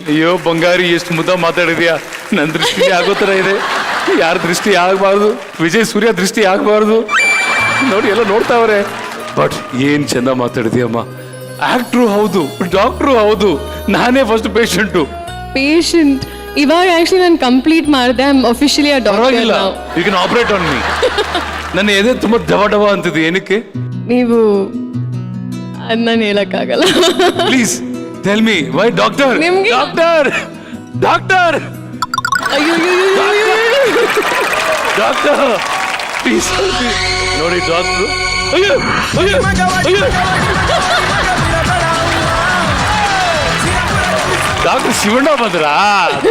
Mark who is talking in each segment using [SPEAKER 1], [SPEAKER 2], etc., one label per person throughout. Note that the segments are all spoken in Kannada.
[SPEAKER 1] ಅಯ್ಯೋ ಬಂಗಾರಿ, ಎಷ್ಟು ಮುದ್ದ ಮಾತಾಡಿದ್ಯಾ. ನನ್ನ ದೃಷ್ಟಿ ಆಗೋ ಥರ ಇದೆ. ಯಾರ ದೃಷ್ಟಿ ಆಗಬಾರ್ದು, ವಿಜಯ್ ಸೂರ್ಯ ದೃಷ್ಟಿ ಆಗಬಾರ್ದು. ನೋಡಿ ಎಲ್ಲ ನೋಡ್ತಾವ್ರೆ. ಬಟ್ ಏನ್ ಚಂದ ಮಾತಾಡಿದ್ಯಮ್ಮ. ಆಕ್ಟ್ರು ಹೌದು, ಡಾಕ್ಟ್ರು ಹೌದು, ನಾನೇ ಫಸ್ಟ್ ಪೇಷಂಟು.
[SPEAKER 2] ಪೇಷಂಟ್ ಇವಾಗ ಆಕ್ಚುಲಿ ನಾನು ಕಂಪ್ಲೀಟ್ ಮಾಡಿದೆ. ಐ ಆಮ್ ಅಫಿಷಿಯಲಿ ಅ
[SPEAKER 1] ಪರವಾಗಿಲ್ಲ,
[SPEAKER 2] doctor.
[SPEAKER 1] You can operate on me. ನನ್ನ ಎದೆ ತುಂಬಾ ಡವ ಡವ ಅಂತಿದೆ. ಏನಕ್ಕೆ?
[SPEAKER 2] ನೀವು ಅದ್ ನಾನು ಹೇಳಕ್ಕಾಗಲ್ಲ.
[SPEAKER 1] Please tell me why doctor.
[SPEAKER 2] ನಿಮ್ಗೆ-
[SPEAKER 1] ಡಾಕ್ಟರ್ ಡಾಕ್ಟರ್
[SPEAKER 2] ಅಯ್ಯೋ
[SPEAKER 1] ಡಾಕ್ಟರ್ ಪ್ಲೀಸ್ ನೋಡಿ ಡಾಕ್ಟ್ರು. ಅಯ್ಯೋ ಅಯ್ಯೋ ಅಯ್ಯೋ ಡಾಕ್ಟರ್ ಶಿವಣ್ಣ ಬಂದ್ರಾ?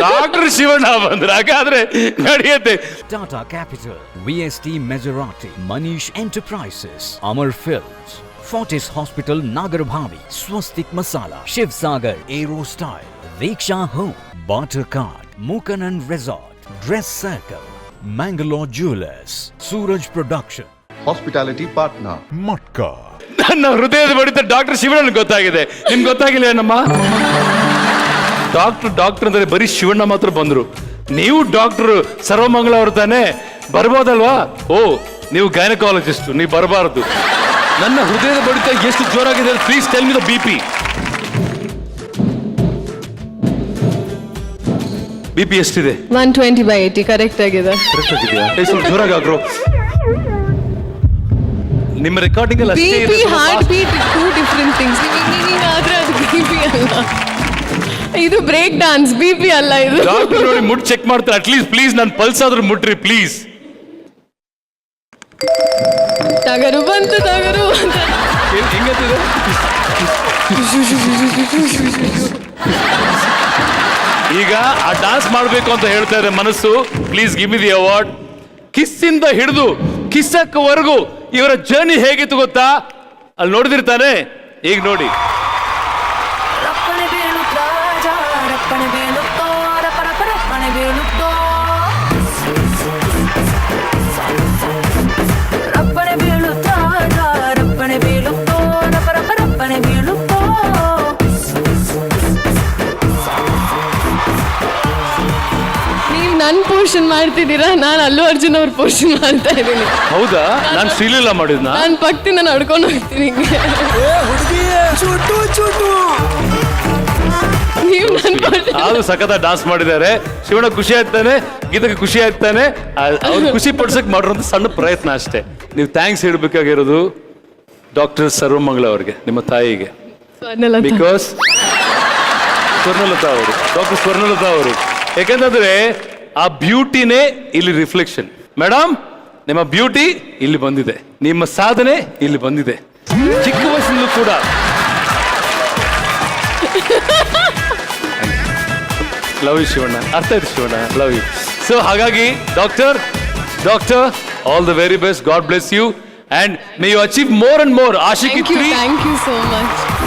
[SPEAKER 1] ಡಾಕ್ಟರ್ ಶಿವಣ್ಣ ಬಂದ್ರ? ಹಾಗಾದ್ರೆ ನಡೆಯುತ್ತೆ.
[SPEAKER 3] Tata Capital, VST Maserati, Manish Enterprises, Amar Films, Fortis Hospital, Nagarabhavi, Swastik Masala, Shiv Sagar, Aero Style, Viksha Home, Barter Card, Mukanan Resort, Dress Circle, Mangalore Jewelers, Suraj Production.
[SPEAKER 4] Hospitality partner
[SPEAKER 5] Matka.
[SPEAKER 1] ನನ್ನ ಹೃದಯದ ಬಡಿತ ಡಾಕ್ಟರ್ ಶಿವಣ್ಣ ಗೊತ್ತಾಗಿದೆ. ನಿಮ್ಗೆ ಗೊತ್ತಾಗಿಲ್ಲ ಏನಮ್ಮ? ಡಾಕ್ಟರ್ ಅಂದ್ರೆ ಬರೀ ಶಿವಣ್ಣ ಮಾತ್ರ ಬಂದ್ರು. ನೀವು ಡಾಕ್ಟರ್ ಸರ್ವಮಂಗಳ ಅವ್ರ ತಾನೆ, ಬರ್ಬೋದಲ್ವಾ? ಓ, ನೀವು ಗೈನಕಾಲಜಿಸ್ಟ್, ನೀವು ಬರಬಾರದು. ನನ್ನ ಹೃದಯದ ಬಡಿತ ಎಷ್ಟು ಜೋರಾಗಿದೆ, please tell me the BP ಎಷ್ಟಿದೆ?
[SPEAKER 2] 120/80 ಕರೆಕ್ಟ್ ಆಗಿದೆ.
[SPEAKER 1] ಸ್ವಲ್ಪ ಜೋರಾಗಿ ಆಗ್ರೋ. ನಿಮ್ಮ ರೆಕಾರ್ಡಿಂಗ್ ಅಲ್ಲಿ ಅಷ್ಟೇ
[SPEAKER 2] ಬಿಪಿ
[SPEAKER 1] ಇದೆ.
[SPEAKER 2] Heart beat two different things. ಆದ್ರೆ ಅದು ಬಿಪಿ ಅಲ್ಲ, ಇದು ಬ್ರೇಕ್ ಡಾನ್ಸ್. ಬಿಪಿ ಅಲ್ಲ ಇದು.
[SPEAKER 1] ಡಾಕ್ಟರ್ ನೋಡಿ ಮುಟ್ ಚೆಕ್ ಮಾಡ್ತಾರೆ. ಅಟ್ಲೀಸ್ಟ್ ಪ್ಲೀಸ್ ನನ್ನ ಪಲ್ಸ್ ಆದ್ರೂ ಮುಟ್ರಿ ಪ್ಲೀಸ್.
[SPEAKER 2] ಟಗರು ಬಂತು, ಟಗರು ಅಂತ.
[SPEAKER 1] ಹೆಂಗಂತಿದೆ? ಈಗ ಆ ಡಾನ್ಸ್ ಮಾಡ್ಬೇಕು ಅಂತ ಹೇಳ್ತಾ ಇದೆ ಮನಸ್ಸು. Please give me the award. ಕಿಸ್ಸಿಂದ ಹಿಡಿದು ಕಿಸ್ಸಕ್ಕವರೆಗೂ ಇವರ ಜರ್ನಿ ಹೇಗಿತ್ತು ಗೊತ್ತಾ? ಅಲ್ಲಿ ನೋಡಿದಿರ್ತಾನೆ. ಈಗ ನೋಡಿ.
[SPEAKER 6] ರಪ್ಪನೆ ಬೀಳುತ್ತಾ ರಾಜ, ರಪ್ಪನೆ ಬೀಳುತ್ತೋ ರಪ್ಪನ ರಪ್ಪನೆ ಬೀಳುತ್ತೋ, ರಪ್ಪನೆ ಬೀಳುತ್ತಾ ರಾಜ, ರಪ್ಪನೆ ಬೀಳುತ್ತೋ ರಪ್ಪನೆ ಬೀಳುತ್ತೋ.
[SPEAKER 2] ನೀವು ನನ್ನ ಪೋರ್ಷನ್ ಮಾಡ್ತಿದ್ದೀರಾ, ನಾನು ಅಲ್ಲು ಅರ್ಜುನ್ ಅವ್ರ ಪೋರ್ಷನ್ ಮಾಡ್ತಾ ಇದ್ದೀನಿ.
[SPEAKER 1] ಹೌದಾ? ನಾನು ಶ್ರೀಲೀಲಾ ಮಾಡಿದ್ನಾ?
[SPEAKER 2] ನಾನು ಪಕ್ಕದಿಂದ ನಡ್ಕೊಂಡು ಹೋಗ್ತೀನಿ ಹಿಂಗೆ. ನೀವು ನನ್ನ ಪೋರ್ಷನ್
[SPEAKER 1] ಅದು ಸಖತ್ ಡಾನ್ಸ್ ಮಾಡಿದ್ದಾರೆ. ಶಿವಣ್ಣ ಖುಷಿ ಆಗ್ತಾನೆ, ಗೀತಕ್ಕೆ ಖುಷಿ ಆಗ್ತಾನೆ. ಅವ್ರು ಖುಷಿ ಪಡ್ಸಕ್ ಮಾಡಿರೋಂಥ ಸಣ್ಣ ಪ್ರಯತ್ನ ಅಷ್ಟೇ. ನೀವು ಥ್ಯಾಂಕ್ಸ್ ಹೇಳ್ಬೇಕಾಗಿರೋದು ಡಾಕ್ಟರ್ ಸರ್ವಮಂಗಳ ಅವ್ರಿಗೆ, ನಿಮ್ಮ ತಾಯಿಗೆ.
[SPEAKER 2] ಸ್ವರ್ಣಲತಾ.
[SPEAKER 1] ಬಿಕಾಸ್ ಸ್ವರ್ಣಲತಾ ಅವರು, ಡಾಕ್ಟರ್ ಸ್ವರ್ಣಲತಾ ಅವರು. ಯಾಕೆಂತಂದ್ರೆ ಆ ಬ್ಯೂಟಿನೇ ಇಲ್ಲಿ ರಿಫ್ಲೆಕ್ಷನ್. ಮೇಡಮ್, ನಿಮ್ಮ ಬ್ಯೂಟಿ ಇಲ್ಲಿ ಬಂದಿದೆ, ನಿಮ್ಮ ಸಾಧನೆ ಇಲ್ಲಿ ಬಂದಿದೆ. ಚಿಕ್ಕ ವಯಸ್ಸಿನಲ್ಲೂ ಕೂಡ ಲವ್ ಯು ಶಿವಣ್ಣ. ಅರ್ಥ ಆಯ್ತು ಶಿವಣ್ಣ, ಲವ್ ಯು. ಸೊ ಹಾಗಾಗಿ doctor all the very best. God bless you and may you achieve more and more. Aashiqui 3.
[SPEAKER 2] Thank you so much.